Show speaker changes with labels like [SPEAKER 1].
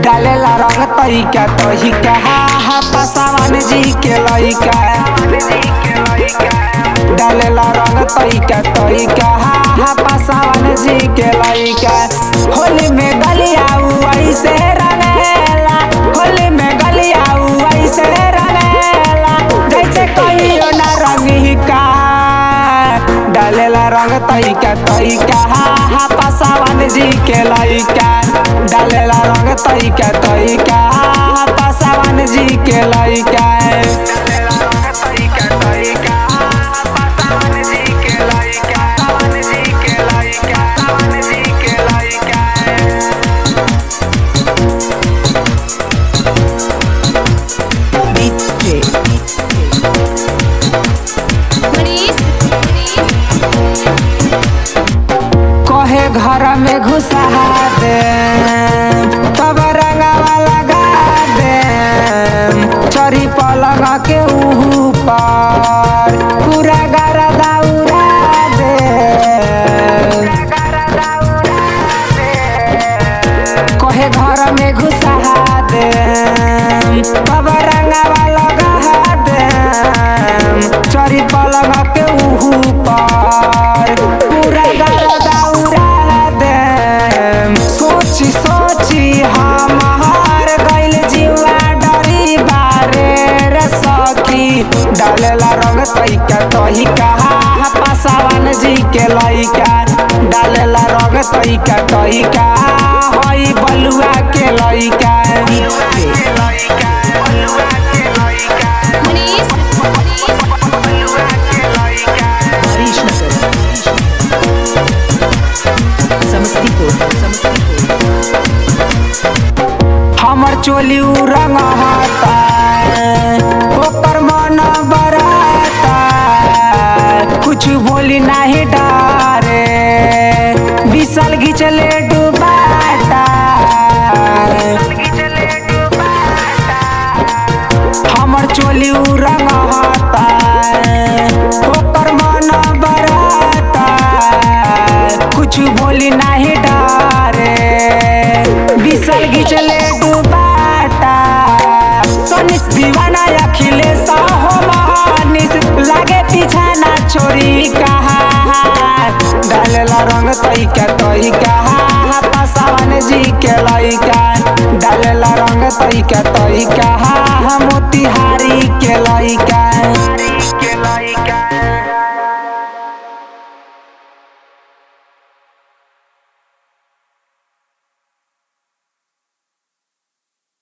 [SPEAKER 1] डालेला रंग तरीका तोहिका हा पासवान जी के लइका। डालेला रंग तरीका तोहिका हा पासवान जी के लइका। होली में गलिया ऐसे रंगेला, होली में गलिया ऐसे रंगेला, जैसे कहियो ना रंगिका। डालेला रंग तरीका तोहिका हा पासवान जी के लइका। डालेला रंग तरीका तोहिका हा पासवान जी के लइका। कहे घर में घुसा दे तब रंगवा लगा दे, चोरी पलंग के ऊपर पूरा गरदा उड़ा दे। कहे घर में घुसा दे तब रंगवा लगा दे, चोरी पलंग के ऊपर पूरा गरदा उड़ा दे। सोची सोची हमार गइल जीवा डरी बारे रे सखी। डालेला रंग तरीका तोहिका हा पासवान जी के लइका। डालेला रंग तरीका तोहिका हई बलुआ के लइका। हमर चोली रंग हता ओकर मन बराता, कुछ बोली नहीं डारे विशाल घिचले डुबाता। हमर चोली रंग हता ओकर मन बराता, कुछ बोली नहीं डारे विशाल घिचले डुबाता। सनिस दीवाना अखिलेश हो महानिस लागे पीछा ना छोरी कहा। डालेला रंग तरीका तोहिका हा पासवान जी के लइका। डालेला रंग तरीका तोहिका हा मोतिहारी के लइका।